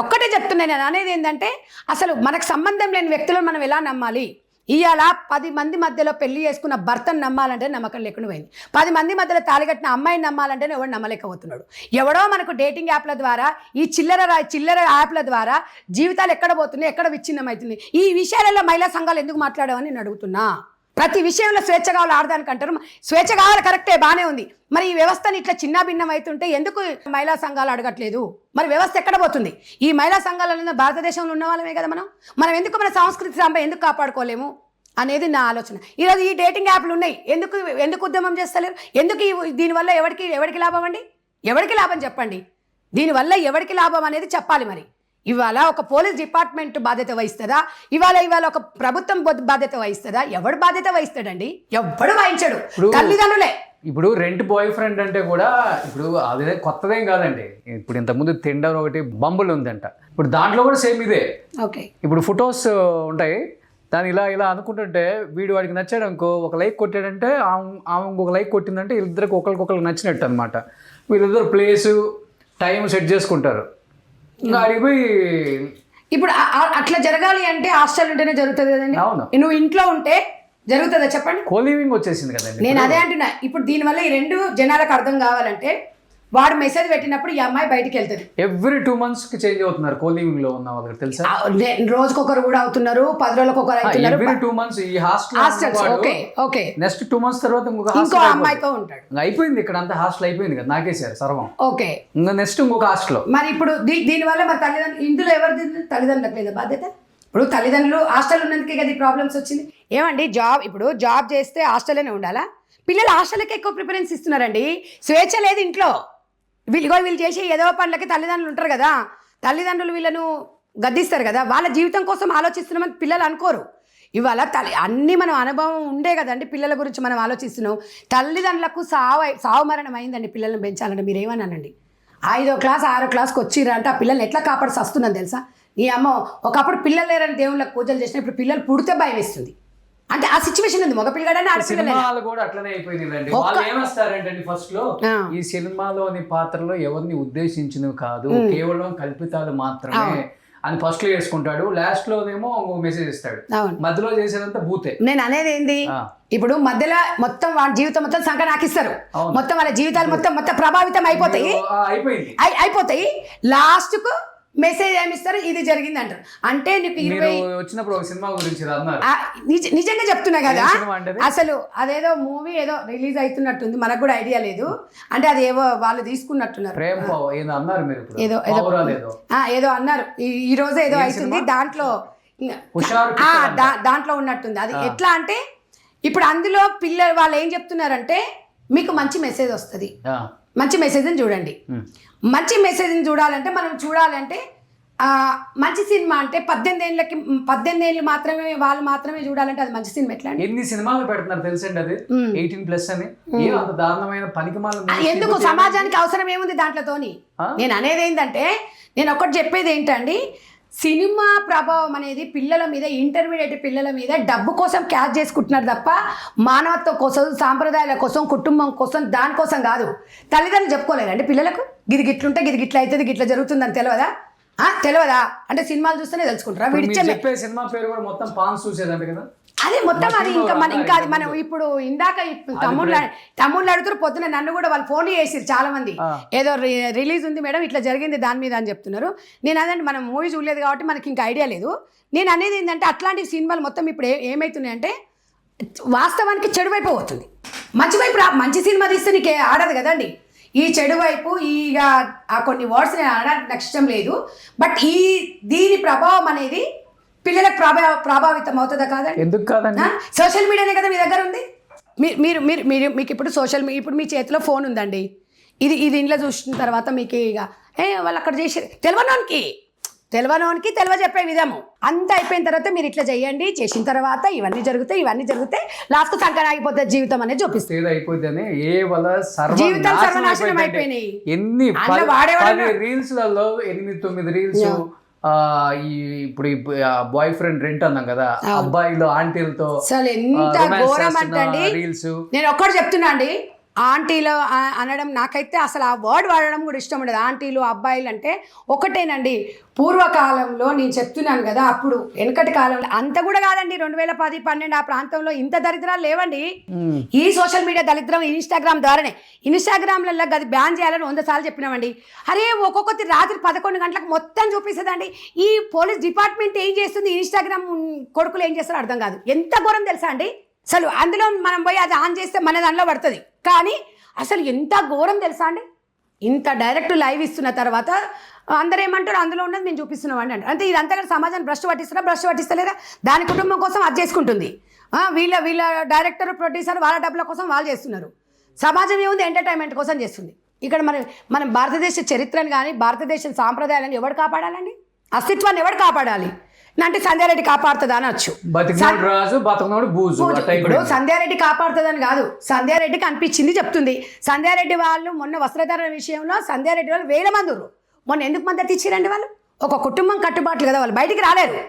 ఒక్కటే చెప్తున్నాను నేను అనేది ఏంటంటే అసలు మనకు సంబంధం లేని వ్యక్తులను మనం ఎలా నమ్మాలి? ఇవాళ 10 మంది మధ్యలో పెళ్లి చేసుకున్న భర్తను నమ్మాలంటే నమ్మకం లేకుండా పోయింది. 10 మంది మధ్యలో తాళికట్టిన అమ్మాయిని నమ్మాలంటే ఎవడు నమ్మలేకపోతున్నాడు. ఎవడో మనకు డేటింగ్ యాప్ల ద్వారా ఈ చిల్లర యాప్ల ద్వారా జీవితాలు ఎక్కడ పోతున్నాయి, ఎక్కడ విచ్ఛిన్నమవుతుంది? ఈ విషయాలలో మహిళా సంఘాలు ఎందుకు మాట్లాడవని నేను అడుగుతున్నా. ప్రతి విషయంలో స్వేచ్ఛ కావాలి ఆడదానికి అంటారు. స్వేచ్ఛ కావాలి, కరెక్టే, బాగానే ఉంది. మరి ఈ వ్యవస్థని ఇట్లా చిన్న భిన్నం అవుతుంటే ఎందుకు మహిళా సంఘాలు అడగట్లేదు? మరి వ్యవస్థ ఎక్కడ పోతుంది? ఈ మహిళా సంఘాలలో భారతదేశంలో ఉన్న వాళ్ళమే కదా మనం ఎందుకు మన సంస్కృతి సాంబ ఎందుకు కాపాడుకోలేము అనేది నా ఆలోచన. ఈరోజు ఈ డేటింగ్ యాప్లు ఉన్నాయి, ఎందుకు ఉద్యమం చేస్తలేరు? ఎందుకు దీనివల్ల ఎవరికి లాభం అండి? ఎవరికి లాభం చెప్పండి. దీనివల్ల ఎవరికి లాభం అనేది చెప్పాలి. మరి ఇవాళ ఒక పోలీస్ డిపార్ట్మెంట్ బాధ్యత వహిస్తుందా? ఇవాళ ఒక ప్రభుత్వం బాధ్యత వహిస్తుందా? ఎవడు బాధ్యత వహిస్తాడండి? ఎవడు వహించడు, తల్లిదండ్రులే. ఇప్పుడు రెంట్ బాయ్ ఫ్రెండ్ అంటే కూడా ఇప్పుడు అదే కొత్తదేం కాదండి. ఇప్పుడు ఇంతకుముందు తిండర్ ఒకటి బంబులు ఉందంట, ఇప్పుడు దాంట్లో కూడా సేమ్ ఇదే. ఓకే, ఇప్పుడు ఫొటోస్ ఉంటాయి, దాన్ని ఇలా అనుకుంటుంటే వీడు వాడికి నచ్చాడు అనుకో, ఒక లైక్ కొట్టాడంటే ఆమె ఇంకొక లైక్ కొట్టిందంటే వీళ్ళిద్దరికి ఒకరికి నచ్చినట్టు అనమాట. వీళ్ళిద్దరు ప్లేసు టైం సెట్ చేసుకుంటారు. ఇంకా అడిగిపోయి ఇప్పుడు అట్లా జరగాలి అంటే హాస్టల్ ఉంటేనే జరుగుతుంది కదండి. అవును, నువ్వు ఇంట్లో ఉంటే జరుగుతుందా చెప్పండి? కోలివింగ్ వచ్చేసింది కదండి. నేను అదే అంటున్నా. ఇప్పుడు దీనివల్ల ఈ రెండు జనాలకు అర్థం కావాలంటే వాడు మెసేజ్ పెట్టినప్పుడు ఈ అమ్మాయి బయటికి వెళ్తుంది. ఎవ్రీ 2 months చేంజ్ అవుతున్నారు కోలివింగ్ లో ఉన్న వాళ్ళకి తెలుసా? రోజుకొకరు కూడా అవుతున్నారు, 10 రోజులకు ఒకరు అవుతున్నారు. ఎవ్రీ 2 months ఈ హాస్టల్ ఓకే నెక్స్ట్ 2 months తర్వాత ఇంకో అమ్మాయితో ఉంటాడు. అయిపోయింది, ఇక్కడ అంతా హాస్టల్ అయిపోయింది కదా, నాకేసారు సర్వం. ఓకే, ఇంకా నెక్స్ట్ ఇంకొక హాస్టల్. మరి ఇప్పుడు దీనివల్ల మరి తల్లిదండ్రులు ఇందులో ఎవరు తల్లిదండ్రులకు లేదా బాధ్యత? ఇప్పుడు తల్లిదండ్రులు హాస్టల్ ఉన్నందుకే కదా ఈ ప్రాబ్లమ్స్ వచ్చింది. ఏమండి జాబ్ చేస్తే హాస్టల్లోనే ఉండాలా? పిల్లలు హాస్టల్కి ఎక్కువ ప్రిఫరెన్స్ ఇస్తున్నారండి. స్వేచ్ఛ లేదు ఇంట్లో. వీళ్ళు చేసే ఏదో పనులకి తల్లిదండ్రులు ఉంటారు కదా, తల్లిదండ్రులు వీళ్ళను గద్దిస్తారు కదా. వాళ్ళ జీవితం కోసం ఆలోచిస్తున్నామని పిల్లలు అనుకోరు. ఇవాళ అన్నీ మనం అనుభవం ఉండే కదండి, పిల్లల గురించి మనం ఆలోచిస్తున్నాం. తల్లిదండ్రులకు సావు మరణం అయిందండి పిల్లల్ని పెంచాలంటే. మీరు ఏమన్నానండి, 5వ క్లాస్ 6వ క్లాస్కి వచ్చిర్రా అంటే ఆ పిల్లల్ని ఎట్లా కాపాడి వస్తున్నాను తెలుసా? నీ అమ్మ ఒకప్పుడు పిల్లలు లేరని దేవుళ్ళకి పూజలు చేసిన, ఇప్పుడు పిల్లలు పుడితే భయం వేస్తుంది. అంటే ఆ సిచ్యువేషన్ ఉంది. మగపిల్లగానే సినిమాలు కూడా అట్లనే అయిపోయిందండి. వాళ్ళు ఏమేస్తారంటే ఫస్ట్ లో ఈ సినిమాలోని పాత్రలో ఎవరిని ఉద్దేశించినవి కాదు, కేవలం కల్పితాలు మాత్రమే అని ఫస్ట్ లో చేసుకుంటాడు. లాస్ట్ లోనేమో మెసేజ్ ఇస్తాడు, మధ్యలో చేసేదంతా భూతే. నేను అనేది ఏంది, ఇప్పుడు మధ్యలో మొత్తం వాళ్ళ జీవితం మొత్తం సంక నాకిస్తారు, మొత్తం వాళ్ళ జీవితాలు మొత్తం ప్రభావితం అయిపోతాయి. లాస్ట్ కు మెసేజ్ ఏమిస్తారు, ఇది జరిగింది అంటారు. అంటే నీకు 20 వచ్చినప్పుడు ఒక సినిమా గురించి నిజంగా చెప్తున్నా కదా, అసలు అదేదో మూవీ ఏదో రిలీజ్ అవుతున్నట్టుంది, మనకు కూడా ఐడియా లేదు. అంటే అది ఏవో వాళ్ళు తీసుకున్నట్టున్నారు, ఏదో అన్నారు ఈ రోజు ఏదో అవుతుంది, దాంట్లో ఉన్నట్టుంది. అది ఎట్లా అంటే ఇప్పుడు అందులో పిల్లలు వాళ్ళు ఏం చెప్తున్నారంటే మీకు మంచి మెసేజ్ వస్తుంది, మంచి మెసేజ్ని చూడండి. మంచి మెసేజ్ని చూడాలంటే మంచి సినిమా అంటే 18 ఏళ్ళు మాత్రమే వాళ్ళు మాత్రమే చూడాలంటే అది మంచి సినిమా ఎట్లా? ఎన్ని సినిమాలు పెడుతున్నారు తెలుసండి, అది 18+ అని. అంత దారుణమైన పనికిమాల ఎందుకు? సమాజానికి అవసరం ఏముంది దాంట్లోతోని? నేను అనేది ఏంటంటే, నేను ఒకటి చెప్పేది ఏంటండి, సినిమా ప్రభావం అనేది పిల్లల మీద, ఇంటర్మీడియట్ పిల్లల మీద డబ్బు కోసం క్యాచ్ చేసుకుంటున్నారు తప్ప మానవత్వం కోసం, సాంప్రదాయాల కోసం, కుటుంబం కోసం, దానికోసం కాదు. తల్లిదండ్రులు చెప్పుకోలేదండి పిల్లలకు గిది గిట్లుంటే గిది గిట్ల అవుతుంది, గిట్ల జరుగుతుందని తెలియదా? అంటే సినిమాలు చూస్తేనే తెలుసుకుంటారా? చెప్పే సినిమా పేరు కూడా మొత్తం పాన్స్ చూసేదంటే కదా, అదే మొత్తం అది. ఇంకా అది మనం ఇప్పుడు ఇందాక తమ్ముళ్ళు అడుగుతారు, పొద్దున నన్ను కూడా వాళ్ళు ఫోన్లు చేసిరు చాలా మంది, ఏదో రిలీజ్ ఉంది మేడం ఇట్లా జరిగింది దాని మీద అని చెప్తున్నారు. నేను అదంటే మనం మూవీ చూడలేదు కాబట్టి మనకి ఇంకా ఐడియా లేదు. నేను అనేది ఏంటంటే అట్లాంటి సినిమాలు మొత్తం ఇప్పుడు ఏమవుతున్నాయంటే వాస్తవానికి చెడు వైపు పోతుంది. మంచి వైపు మంచి సినిమా తీస్తే నీకు ఆడదు కదండి. ఈ చెడు వైపు ఆ కొన్ని వర్డ్స్ నేను ఆడడానికి నాకు ఇష్టం లేదు. బట్ దీని ప్రభావం అనేది పిల్లలకు ప్రభావితం అవుతుందా కాదండి? ఎందుకు కాదండి? సోషల్ మీడియానే కదా మీ దగ్గర ఉంది. మీకు ఇప్పుడు ఇప్పుడు మీ చేతిలో ఫోన్ ఉందండి. ఇది ఇంట్లో చూసిన తర్వాత మీకు వాళ్ళు అక్కడ చేసి తెలియనోనికి తెలియజెప్పే విధము అంతా అయిపోయిన తర్వాత మీరు ఇట్లా చేసిన తర్వాత ఇవన్నీ జరుగుతాయి లాస్ట్ సంకన ఆగిపోతే జీవితం అనేది చూపిస్తుంది. జీవితం సర్వనాశనం అయిపోయినాయి. ఎన్ని రీల్స్లలో 8-9 రీల్స్ ఈ ఇప్పుడు బాయ్ ఫ్రెండ్ రెంట్ అన్నాం కదా, అబ్బాయిలు ఆంటీలతో అసలు ఎంత ఘోరం అంటే రీల్స్. నేను ఒక్కటి చెప్తున్నా అండి, ఆంటీలు అనడం నాకైతే అసలు ఆ వర్డ్ వాడడం కూడా ఇష్టం ఉండదు. ఆంటీలు అబ్బాయిలు అంటే ఒకటేనండి. పూర్వకాలంలో నేను చెప్తున్నాను కదా, అప్పుడు వెనకటి కాలంలో అంత కూడా కాదండి, 2010, 12 ఆ ప్రాంతంలో ఇంత దరిద్రాలు లేవండి. ఈ సోషల్ మీడియా దరిద్రం ఇన్స్టాగ్రామ్ ద్వారానే. ఇన్స్టాగ్రామ్లలో అది బ్యాన్ చేయాలని 100 సార్లు చెప్పినామండి. అరే ఒక్కొక్కటి రాత్రి 11 గంటలకు మొత్తం చూపిస్తుందండి. ఈ పోలీస్ డిపార్ట్మెంట్ ఏం చేస్తుంది, ఇన్స్టాగ్రామ్ కొడుకులు ఏం చేస్తారో అర్థం కాదు. ఎంత ఘోరం తెలుసా అండి అసలు. అందులో మనం పోయి అది ఆన్ చేస్తే మన దానిలో పడుతుంది, కానీ అసలు ఎంత ఘోరం తెలుసా అండి. ఇంత డైరెక్ట్ లైవ్ ఇస్తున్న తర్వాత అందరూ ఏమంటారు, అందులో ఉన్నది మేము చూపిస్తున్నాం అండి అంటే ఇదంతా కూడా సమాజాన్ని భ్రష్టు పట్టిస్తలేదా? దాని కుటుంబం కోసం అది చేసుకుంటుంది. వీళ్ళ డైరెక్టర్ ప్రొడ్యూసర్ వాళ్ళ డబ్బుల కోసం వాళ్ళు చేస్తున్నారు. సమాజం ఏముంది, ఎంటర్టైన్మెంట్ కోసం చేస్తుంది. ఇక్కడ మనం భారతదేశ చరిత్రను కానీ భారతదేశ సాంప్రదాయాలను ఎవరు కాపాడాలండి? అస్తిత్వాన్ని ఎవరు కాపాడాలి అంటే సంధ్యారెడ్డి కాపాడుతుందా అనొచ్చు. ఇప్పుడు సంధ్యారెడ్డి కాపాడుతుందని కాదు, సంధ్యారెడ్డికి అనిపించింది చెప్తుంది. సంధ్యారెడ్డి వాళ్ళు మొన్న వస్త్రధారణ విషయంలో సంధ్యారెడ్డి వాళ్ళు 1000 మంది ఉన్నారు. మొన్న ఎందుకు మద్దతు ఇచ్చారండి? వాళ్ళు ఒక కుటుంబం కట్టుబాట్లు కదా, వాళ్ళు బయటికి రాలేరు,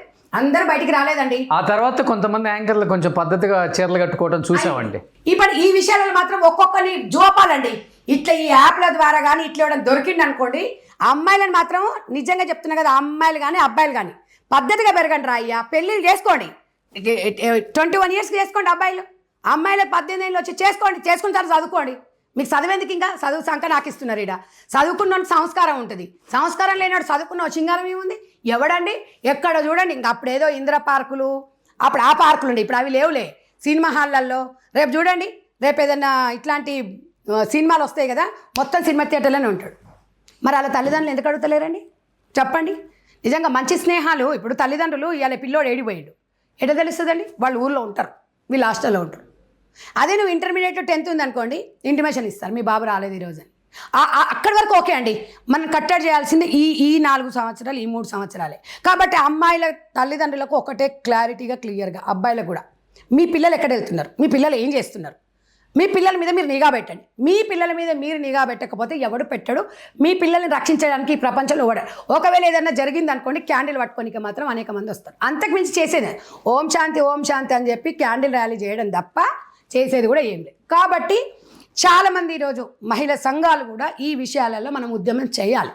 అందరు బయటికి రాలేదండి. ఆ తర్వాత కొంతమంది యాంకర్లు కొంచెం పద్ధతిగా చీరలు కట్టుకోవడం చూసామండి. ఇప్పుడు ఈ విషయాలను మాత్రం ఒక్కొక్కరిని జోపాలండి. ఇట్లా ఈ యాప్ల ద్వారా కానీ ఇట్లా ఇవ్వడం దొరికింది అనుకోండి, అమ్మాయిలను మాత్రం నిజంగా చెప్తున్నా కదా, అమ్మాయిలు కానీ అబ్బాయిలు కానీ పద్ధతిగా పెరగండి రా అయ్యా. పెళ్ళిళ్ళు చేసుకోండి, 21 years చేసుకోండి అబ్బాయిలు. అమ్మాయిలు 18 ఏళ్ళు వచ్చి చేసుకున్న తర్వాత చదువుకోండి. మీకు చదివేందుకు ఇంకా చదువు సంఖ్య నాకు ఇస్తున్నారు. ఇక్కడ చదువుకున్న సంస్కారం ఉంటుంది, సంస్కారం లేనాడు చదువుకున్న సింగారం ఏముంది? ఎవడండి ఎక్కడ చూడండి. ఇంకా అప్పుడు ఏదో ఇంద్ర పార్కులు, అప్పుడు ఆ పార్కులు ఉండే, ఇప్పుడు అవి లేవులే. సినిమా హాళ్ళల్లో రేపు చూడండి, రేపు ఏదన్నా ఇట్లాంటి సినిమాలు వస్తాయి కదా, మొత్తం సినిమా థియేటర్లోనే ఉంటాడు. మరి అలా తల్లిదండ్రులు ఎందుకు అడుగుతలేరండి చెప్పండి? నిజంగా మంచి స్నేహాలు. ఇప్పుడు తల్లిదండ్రులు ఇవాళ పిల్లోడు ఏడిపోయాడు ఎట తెలుస్తుందండి? వాళ్ళు ఊళ్ళో ఉంటారు, వీళ్ళు హాస్టల్లో ఉంటారు. అదే నువ్వు ఇంటర్మీడియట్ 10th ఉందనుకోండి, ఇంటిమేషన్ ఇస్తారు, మీ బాబు రాలేదు ఈరోజు అని. అక్కడి వరకు ఓకే అండి. మనం కట్టడి చేయాల్సింది ఈ 4 సంవత్సరాలు, ఈ 3 సంవత్సరాలే. కాబట్టి అమ్మాయిల తల్లిదండ్రులకు ఒకటే క్లారిటీగా క్లియర్గా, అబ్బాయిలకు కూడా, మీ పిల్లలు ఎక్కడ వెళ్తున్నారు, మీ పిల్లలు ఏం చేస్తున్నారు, మీ పిల్లల మీద మీరు నిఘా పెట్టండి. మీ పిల్లల మీద మీరు నిఘా పెట్టకపోతే ఎవడు పెట్టడు. మీ పిల్లల్ని రక్షించడానికి ఈ ప్రపంచంలో ఎవడు. ఒకవేళ ఏదైనా జరిగింది అనుకోండి, క్యాండిల్ పట్టుకోనికి మాత్రం అనేక మంది వస్తారు. అంతకు మించి చేసేది ఓం శాంతి అని చెప్పి క్యాండిల్ ర్యాలీ చేయడం తప్ప చేసేది కూడా ఏం లేదు. కాబట్టి చాలామంది ఈరోజు మహిళా సంఘాలు కూడా ఈ విషయాలలో మనం ఉద్యమం చేయాలి.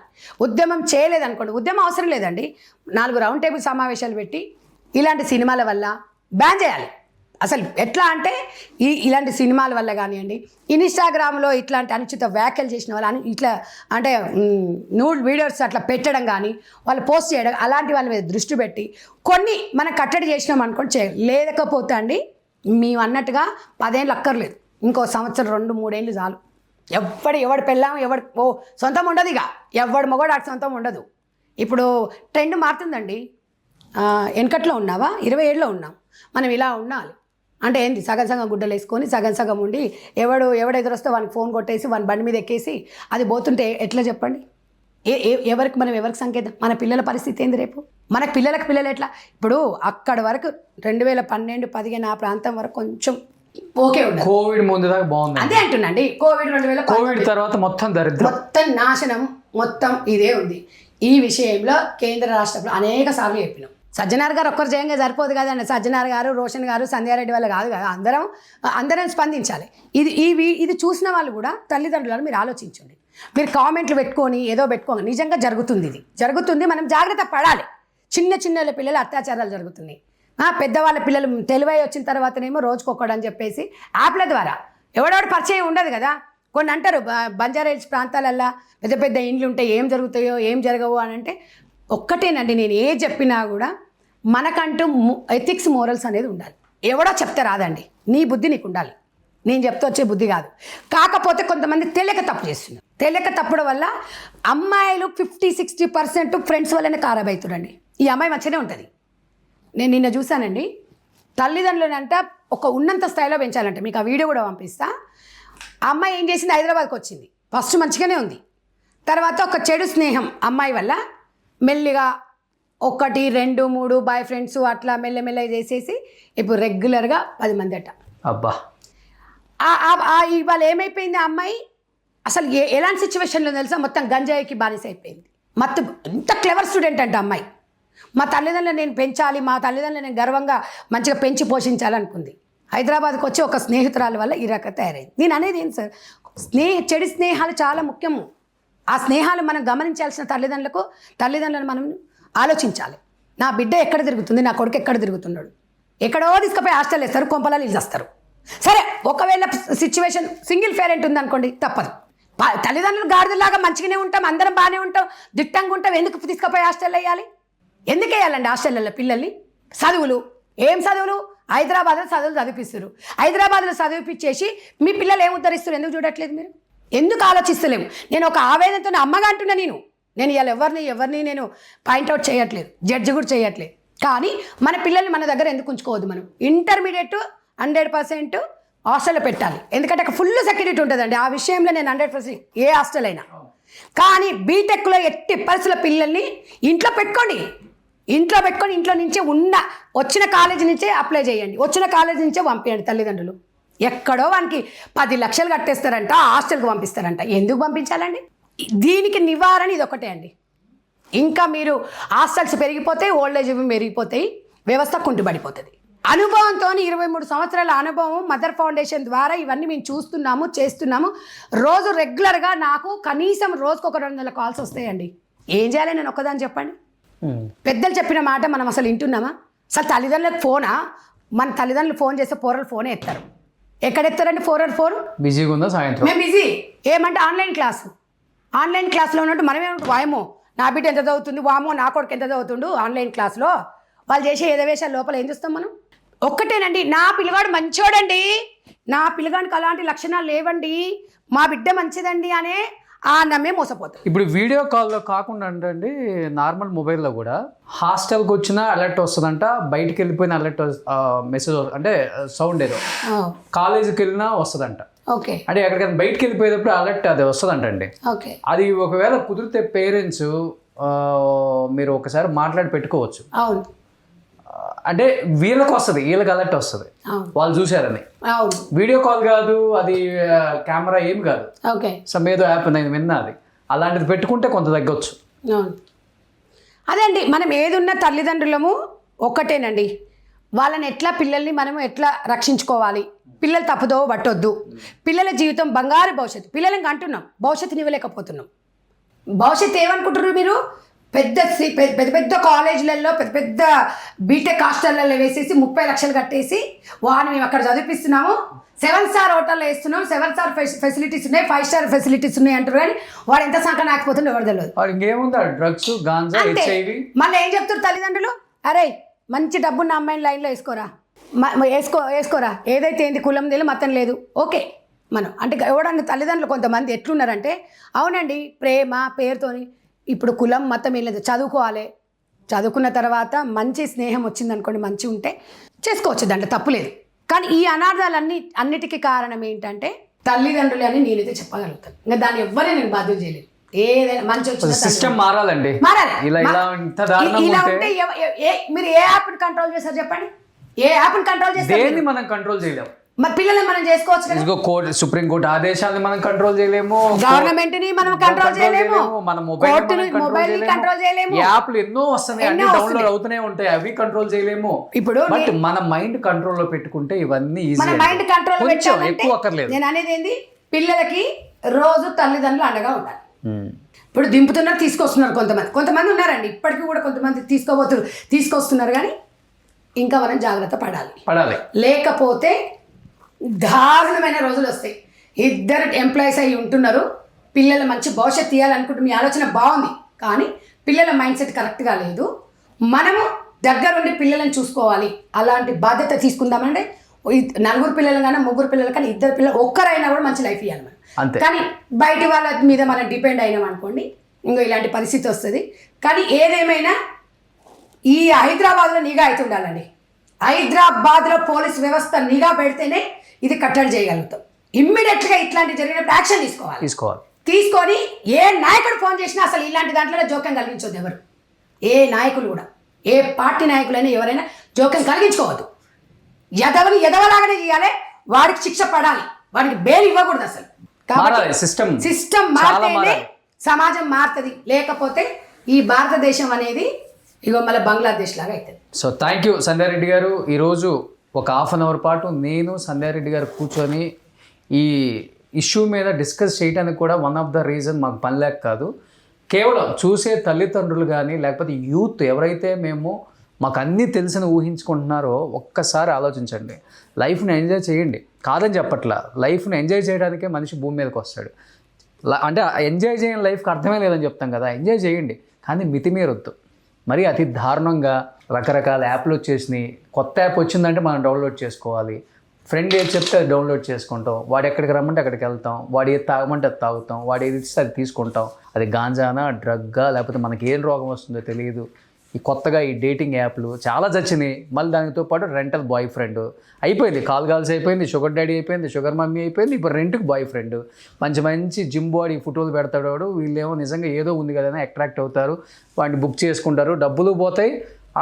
ఉద్యమం చేయలేదనుకోండి, ఉద్యమం అవసరం లేదండి, 4 రౌండ్ టేబుల్ సమావేశాలు పెట్టి ఇలాంటి సినిమాల వల్ల బ్యాన్ చేయాలి. అసలు ఎట్లా అంటే ఇలాంటి సినిమాల వల్ల కానివ్వండి, ఇన్స్టాగ్రామ్లో ఇట్లాంటి అనుచిత వ్యాఖ్యలు చేసిన వాళ్ళు ఇట్లా అంటే న్యూడ్ వీడియోస్ అట్లా పెట్టడం కానీ, వాళ్ళు పోస్ట్ చేయడం, అలాంటి వాళ్ళ మీద దృష్టి పెట్టి కొన్ని మనం కట్టడి చేసినాం అనుకోండి చేయాలి. లేకపోతే అండి మేము అన్నట్టుగా 10 ఏళ్ళు అక్కర్లేదు, ఇంకో సంవత్సరం 2-3 ఏళ్ళు చాలు. ఎవడు పెళ్ళాం సొంతం ఉండదు. ఇక ఎవడు మొగడు అటు సొంతం ఉండదు. ఇప్పుడు ట్రెండ్ మారుతుందండి. వెనకట్లో ఉన్నావా, 20 ఏళ్ళలో ఉన్నాం, మనం ఇలా ఉండాలి అంటే ఏంటి? సగం గుడ్డలు వేసుకొని సగం ఉండి ఎవడు ఎదురొస్తే వానికి ఫోన్ కొట్టేసి వాని బండి మీద ఎక్కేసి అది పోతుంటే ఎట్లా చెప్పండి? ఎవరికి సంకేతం? మన పిల్లల పరిస్థితి ఏంది రేపు? మనకు పిల్లలు ఎట్లా? ఇప్పుడు అక్కడ వరకు 2012, 15 ఆ ప్రాంతం వరకు కొంచెం ఓకే ఉండదు. కోవిడ్ ముందు దాకా బాగుంది, అదే అంటున్నాండి. కోవిడ్ తర్వాత మొత్తం దరిద్రం, మొత్తం నాశనం, మొత్తం ఇదే ఉంది. ఈ విషయంలో కేంద్ర రాష్ట్రంలో అనేక సార్లు చెప్పినాం. సజ్జనార్ గారు ఒక్కరు చేయంగా సరిపోదు కదండి. సజ్జనార్ గారు, రోషన్ గారు, సంధ్యారెడ్డి వాళ్ళు కాదు కదా, అందరం స్పందించాలి. ఇది చూసిన వాళ్ళు కూడా తల్లిదండ్రులను మీరు ఆలోచించండి. మీరు కామెంట్లు పెట్టుకొని ఏదో పెట్టుకోండి. నిజంగా జరుగుతుంది, మనం జాగ్రత్త పడాలి. చిన్న పిల్లలు అత్యాచారాలు జరుగుతున్నాయి. పెద్దవాళ్ళ పిల్లలు తెలివై వచ్చిన తర్వాతనేమో రోజుకొక్కడని చెప్పేసి యాప్ల ద్వారా ఎవడెవడు పరిచయం ఉండదు కదా. కొన్ని అంటారు బంజారా హిల్స్ ప్రాంతాలల్లో పెద్ద ఇండ్లు ఉంటాయి, ఏం జరుగుతాయో ఏం జరగవు అని అంటే ఒక్కటేనండి, నేను ఏ చెప్పినా కూడా మనకంటూ ఎథిక్స్ మోరల్స్ అనేది ఉండాలి. ఎవడో చెప్తే రాదండి, నీ బుద్ధి నీకు ఉండాలి. నేను చెప్తే వచ్చే బుద్ధి కాదు. కాకపోతే కొంతమంది తెలియక తప్పు చేస్తున్నారు. తెలియక తప్పడం వల్ల అమ్మాయిలు 50-60% ఫ్రెండ్స్ వల్లనే ఖరాబ్ అవుతుందండి. ఈ అమ్మాయి మంచిగానే ఉంటుంది. నేను నిన్న చూశానండి, తల్లిదండ్రులంట ఒక ఉన్నంత స్థాయిలో పెంచాలంట. మీకు ఆ వీడియో కూడా పంపిస్తా. ఆ అమ్మాయి ఏం చేసింది, హైదరాబాద్కి వచ్చింది. ఫస్ట్ మంచిగానే ఉంది, తర్వాత ఒక చెడు స్నేహం అమ్మాయి వల్ల మెల్లిగా 1, 2, 3 బాయ్ ఫ్రెండ్స్ అట్లా మెల్లమెల్లగా చేసేసి ఇప్పుడు రెగ్యులర్గా 10 మంది అట. అబ్బా, ఇవాళ ఏమైపోయింది, ఆ అమ్మాయి అసలు ఎలాంటి సిచ్యువేషన్లో తెలుసా, మొత్తం గంజాయికి బానిస అయిపోయింది. ఎంత క్లెవర్ స్టూడెంట్ అంటే అమ్మాయి, మా తల్లిదండ్రులు నేను పెంచాలి, మా తల్లిదండ్రులు నేను గర్వంగా మంచిగా పెంచి పోషించాలనుకుంది. హైదరాబాద్కి వచ్చి ఒక స్నేహితురాల వల్ల ఈ రకం తయారైంది. నేను అనేది ఏంటి సార్, చెడు స్నేహాలు చాలా ముఖ్యము. ఆ స్నేహాలు మనం గమనించాల్సిన తల్లిదండ్రులను మనం ఆలోచించాలి. నా బిడ్డ ఎక్కడ తిరుగుతుంది, నా కొడుకు ఎక్కడ తిరుగుతున్నాడు, ఎక్కడో తీసుకుపోయి హాస్టల్ వేస్తారు, కొంపలలో ఇల్లు. సరే ఒకవేళ సిచ్యువేషన్ సింగిల్ పేరెంట్ ఉందనుకోండి, తప్పదు. తల్లిదండ్రులు గాడిదలాగా మంచిగానే ఉంటాం, అందరం బాగానే ఉంటాం, దిట్టంగా ఉంటాం, ఎందుకు తీసుకుపోయి హాస్టల్ వేయాలి? ఎందుకు వేయాలండి హాస్టల్లో పిల్లల్ని? చదువులు ఏం చదువులు? హైదరాబాద్లో చదువులు చదివిపిస్తారు. హైదరాబాద్లో చదివిపించేసి మీ పిల్లలు ఏం ఉద్ధరిస్తారు? ఎందుకు చూడట్లేదు మీరు? ఎందుకు ఆలోచిస్తలేము? నేను ఒక ఆవేదనతో అమ్మగా అంటున్నా. నేను ఇవాళ ఎవరిని నేను పాయింట్అవుట్ చేయట్లేదు, జడ్జి కూడా చేయట్లేదు. కానీ మన పిల్లల్ని మన దగ్గర ఎందుకు ఉంచుకోవద్దు? మనం ఇంటర్మీడియట్ 100% హాస్టల్లో పెట్టాలి. ఎందుకంటే అక్కడ ఫుల్ సెక్యూరిటీ ఉంటుందండి. ఆ విషయంలో నేను 100% ఏ హాస్టల్ అయినా. కానీ బీటెక్లో ఎట్టి పరిస్థితుల పిల్లల్ని ఇంట్లో పెట్టుకొని ఇంట్లో నుంచే వచ్చిన కాలేజీ నుంచే అప్లై చేయండి, వచ్చిన కాలేజీ నుంచే పంపించండి. తల్లిదండ్రులు ఎక్కడో వానికి 10 లక్షలు కట్టేస్తారంట, హాస్టల్కి పంపిస్తారంట. ఎందుకు పంపించాలండి? దీనికి నివారణ ఇది ఒకటే అండి. ఇంకా మీరు హాస్టల్స్ పెరిగిపోతాయి, ఓల్డేజ్ పెరిగిపోతాయి, వ్యవస్థ కుంటుపడిపోతుంది. అనుభవంతో 23 సంవత్సరాల అనుభవం మదర్ ఫౌండేషన్ ద్వారా ఇవన్నీ మేము చూస్తున్నాము, చేస్తున్నాము. రోజు రెగ్యులర్గా నాకు కనీసం రోజుకు ఒక 200 కాల్స్ వస్తాయండి. ఏం చేయాలి నేను ఒక్కదాన్ని చెప్పండి? పెద్దలు చెప్పిన మాట మనం అసలు వింటున్నామా? అసలు తల్లిదండ్రులకు ఫోనా? మన తల్లిదండ్రులు ఫోన్ చేస్తే పోరలు ఫోనే ఎత్తారు. ఎక్కడ ఎత్తారండి? 4 బిజీగా ఉందా సాయంత్రం? మేము బిజీ. ఏమంటే ఆన్లైన్ క్లాస్లో ఉన్నట్టు మనమే వాయమో నా బిడ్డ ఎంత చదువుతుంది, వామో నా కొడుకు ఎంత చదువుతుండు ఆన్లైన్ క్లాస్లో. వాళ్ళు చేసే ఎదవేశాల లోపల ఏం చూస్తాం మనం? ఒక్కటేనండి, నా పిల్లగాడు మంచోడండి, నా పిల్లగాడికి అలాంటి లక్షణాలు లేవండి, మా బిడ్డ మంచిదండి అనే ఆ నమ్మే మోసపోతుంది. ఇప్పుడు వీడియో కాల్లో కాకుండా అంటే నార్మల్ మొబైల్లో కూడా హాస్టల్కి వచ్చిన అలర్ట్ వస్తుందంట, బయటికి వెళ్ళిపోయిన అలర్ట్ మెసేజ్ అంటే సౌండ్ ఏదో కాలేజీకి వెళ్ళినా వస్తుందంట. ఓకే, అంటే ఎక్కడికైనా బయటికి వెళ్ళిపోయేటప్పుడు అలర్ట్ అది వస్తుందంట అండి. ఓకే, అది ఒకవేళ కుదిరితే పేరెంట్స్ మీరు ఒకసారి మాట్లాడి పెట్టుకోవచ్చు. అవును, అంటే వీళ్ళకి వస్తుంది, వీళ్ళకి అలర్ట్ వస్తుంది, వాళ్ళు చూశారని. అవును, వీడియో కాల్ కాదు, అది కెమెరా ఏం కాదు. ఓకే, సమ్ ఏదో యాప్ నేను విన్నా, అది అలాంటిది పెట్టుకుంటే కొంత తగ్గొచ్చు. అవును, అదే అండి. మనం ఏదున్న తల్లిదండ్రులము ఒక్కటేనండి. వాళ్ళని పిల్లల్ని మనము ఎట్లా రక్షించుకోవాలి? పిల్లలు తప్పుదో పట్టొద్దు. పిల్లల జీవితం బంగారు భవిష్యత్తు. పిల్లలకి అంటున్నాం, భవిష్యత్తుని ఇవ్వలేకపోతున్నాం. భవిష్యత్తు ఏమనుకుంటున్నారు మీరు? పెద్ద కాలేజీలలో పెద్ద బీటెక్ హాస్టల్లో వేసేసి 30 లక్షలు కట్టేసి వాడిని మేము అక్కడ చదివిపిస్తున్నాము, 7 స్టార్ హోటల్లో వేస్తున్నాం, 7 స్టార్ ఫెసిలిటీస్ ఉన్నాయి, 5 స్టార్ ఫెసిలిటీస్ ఉన్నాయి అంటారు. కానీ వాడు ఎంత సంఖ్య నాకపోతుండే ఎవరు తెలియదు. ఇంకేముందా డ్రగ్స్, గాంజా, హెచ్ఐవి. మళ్ళీ ఏం చెప్తారు తల్లిదండ్రులు? అరే మంచి డబ్బున్న అమ్మాయిని లైన్లో వేసుకోరా, ఏదైతే ఏంది కులం లేదు మతం లేదు. ఓకే, మనం అంటే ఎవడన్నా తల్లిదండ్రులు కొంతమంది ఎట్లున్నారంటే, అవునండి ప్రేమ పేరుతోని ఇప్పుడు కులం మతం ఏం లేదు, చదువుకోవాలి, చదువుకున్న తర్వాత మంచి స్నేహం వచ్చిందనుకోండి, మంచి ఉంటే చేసుకోవచ్చు, దాంట్లో తప్పు లేదు. కానీ ఈ అన్నిటికీ కారణం ఏంటంటే తల్లిదండ్రులు అని నేనైతే చెప్పగలుగుతాను. ఇంకా దాన్ని ఎవ్వరే నేను బాధ్యత చేయలేదు. ఏదైనా మంచి వచ్చిన సిస్టమ్ మారాలండి. ఇలా ఉంటే మీరు ఏ యాప్ని కంట్రోల్ చేస్తారు చెప్పండి? ఏ యాప్ని కంట్రోల్ చేస్తారు? మనం కంట్రోల్ చేయలేము. మరి పిల్లల్ని మనం చేసుకోవచ్చు కదా. సుప్రీంకోర్టు ఆదేశాలను మనం కంట్రోల్ చేయలేము, గవర్నమెంట్ ని మనం కంట్రోల్ చేయలేము, మన మొబైల్ కంట్రోల్ చేయలేము. యాప్లు ఎన్నో వస్తున్నాయి, అన్ని డౌన్లోడ్ అవుతూనే ఉంటాయి, అవి కంట్రోల్ చేయలేము. ఇప్పుడు బట్ మన మైండ్ కంట్రోల్ లో పెట్టుకుంటే ఇవన్నీ మన మైండ్ కంట్రోల్ ఎక్కువ అక్కర్లేదు. నేను అనేది ఏంది, పిల్లలకి రోజు తల్లిదండ్రులు అండగా ఉండాలి. ఇప్పుడు దింపుతున్నారు, తీసుకొస్తున్నారు, కొంతమంది ఉన్నారండి ఇప్పటికీ కూడా, కొంతమంది తీసుకొస్తున్నారు. కానీ ఇంకా మనం జాగ్రత్త పడాలి. లేకపోతే దారుణమైన రోజులు వస్తాయి. 2 ఎంప్లాయీస్ అయ్యి ఉంటున్నారు, పిల్లల మంచి భవిష్యత్తు తీయాలనుకుంటే మీ ఆలోచన బాగుంది, కానీ పిల్లల మైండ్ సెట్ కరెక్ట్గా లేదు. మనము దగ్గరుండి పిల్లలను చూసుకోవాలి. అలాంటి బాధ్యత తీసుకుందామంటే 4 పిల్లలు కానీ 3 పిల్లలు కానీ 2 పిల్లలు ఒక్కరైనా కూడా మంచి లైఫ్ ఇవ్వాలి మనం. కానీ బయట వాళ్ళ మీద మనం డిపెండ్ అయినాం అనుకోండి, ఇంకో ఇలాంటి పరిస్థితి వస్తుంది. కానీ ఏదేమైనా ఈ హైదరాబాద్లో నిఘా అయితే ఉండాలండి. హైదరాబాద్లో పోలీస్ వ్యవస్థ నిఘా పెడితేనే ఇది కట్టడి చేయగలుగుతాం. ఇమ్మీడియట్గా ఇట్లాంటి జరిగినప్పుడు యాక్షన్ తీసుకొని ఏ నాయకుడు ఫోన్ చేసినా అసలు ఇలాంటి దాంట్లో జోక్యం కలిగించవద్దు. ఎవరు ఏ నాయకులు కూడా, ఏ పార్టీ నాయకులైనా ఎవరైనా జోక్యం కలిగించుకోవద్దు. ఎదవలాగానే చేయాలి, వాడికి శిక్ష పడాలి, వాడికి బెయిల్ ఇవ్వకూడదు అసలు. కాబట్టి సిస్టమ్ మారితేనే సమాజం మారుతుంది. లేకపోతే ఈ భారతదేశం అనేది ఇగో మళ్ళీ బంగ్లాదేశ్ లాగా అవుతుంది. సో థ్యాంక్ యూ సంధ్యారెడ్డి గారు. ఈరోజు ఒక హాఫ్ అన్ అవర్ పాటు నేను సంధ్యారెడ్డి గారు కూర్చొని ఈ ఇష్యూ మీద డిస్కస్ చేయడానికి కూడా వన్ ఆఫ్ ద రీజన్ మాకు పని లేక కాదు, కేవలం చూసే తల్లిదండ్రులు కానీ లేకపోతే యూత్ ఎవరైతే మాకు అన్నీ తెలిసిన ఊహించుకుంటున్నారో ఒక్కసారి ఆలోచించండి. లైఫ్ని ఎంజాయ్ చేయండి, కాదని చెప్పట్లా. లైఫ్ని ఎంజాయ్ చేయడానికే మనిషి భూమి మీదకి వస్తాడు. అంటే ఎంజాయ్ చేయని లైఫ్కి అర్థమే లేదని చెప్తాం కదా. ఎంజాయ్ చేయండి కానీ మితిమీరొద్దు. మరి అతి దారుణంగా రకరకాల యాప్లు వచ్చేసినాయి. కొత్త యాప్ వచ్చిందంటే మనం డౌన్లోడ్ చేసుకోవాలి. ఫ్రెండ్ ఏది చెప్తే అది డౌన్లోడ్ చేసుకుంటాం. వాడు ఎక్కడికి రమ్మంటే అక్కడికి వెళ్తాం. వాడు ఏది తాగమంటే అది తాగుతాం. వాడు ఏది ఇస్తే అది తీసుకుంటాం. అది గాంజానా, డ్రగ్గా, లేకపోతే మనకి ఏం రోగం వస్తుందో తెలియదు. ఈ కొత్తగా ఈ డేటింగ్ యాప్లు చాలా చచ్చినాయి. మళ్ళీ దానితో పాటు రెంటల్ బాయ్ ఫ్రెండ్ అయిపోయింది. కాల్స్ అయిపోయింది, షుగర్ డాడీ అయిపోయింది, షుగర్ మమ్మీ అయిపోయింది. ఇప్పుడు రెంట్కి బాయ్ ఫ్రెండ్. మంచి మంచి జిమ్ బాడీ ఫోటోలు పెడతాడు వాడు. వీళ్ళేమో నిజంగా ఏదో ఉంది కదా అట్రాక్ట్ అవుతారు, వాడిని బుక్ చేసుకుంటారు, డబ్బులు పోతాయి.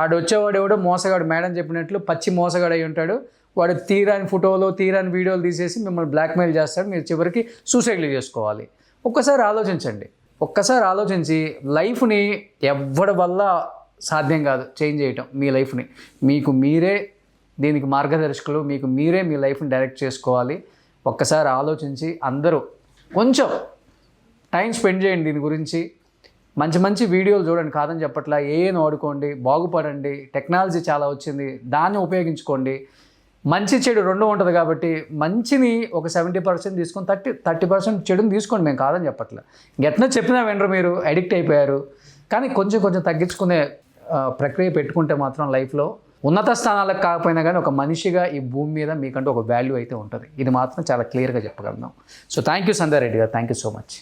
ఆడు వచ్చేవాడు ఎవడో మోసగాడు, మేడం చెప్పినట్లు పచ్చి మోసగాడు అయి ఉంటాడు. వాడు తీరాని ఫోటోలు తీరాని వీడియోలు తీసేసి మిమ్మల్ని బ్లాక్మెయిల్ చేస్తాడు. మీరు చివరికి సూసైడ్లు చేసుకోవాలి. ఒక్కసారి ఆలోచించండి. ఒక్కసారి ఆలోచించి లైఫ్ని ఎవ్వడి వల్ల సాధ్యం కాదు చేంజ్ చేయటం. మీ లైఫ్ని మీకు మీరే దీనికి మార్గదర్శకులు. మీకు మీరే మీ లైఫ్ని డైరెక్ట్ చేసుకోవాలి. ఒక్కసారి ఆలోచించి అందరూ కొంచెం టైం స్పెండ్ చేయండి దీని గురించి. మంచి మంచి వీడియోలు చూడండి, కాదని చెప్పట్లా. ఏను వాడుకోండి, బాగుపడండి. టెక్నాలజీ చాలా వచ్చింది, దాన్ని ఉపయోగించుకోండి. మంచి చెడు రెండు ఉంటుంది కాబట్టి మంచిని ఒక 70% తీసుకొని 30% చెడుని తీసుకోండి. మేము కాదని చెప్పట్లే. ఎట్లా చెప్పినా వెంటనే మీరు అడిక్ట్ అయిపోయారు. కానీ కొంచెం కొంచెం తగ్గించుకునే ప్రక్రియ పెట్టుకుంటే మాత్రం లైఫ్లో ఉన్నత స్థానాలకు కాకపోయినా కానీ ఒక మనిషిగా ఈ భూమి మీద మీకంటూ ఒక వాల్యూ అయితే ఉంటుంది. ఇది మాత్రం చాలా క్లియర్గా చెప్పగలను. సో థ్యాంక్ యూ సంధ్యారెడ్డి గారు, థ్యాంక్ యూ సో మచ్.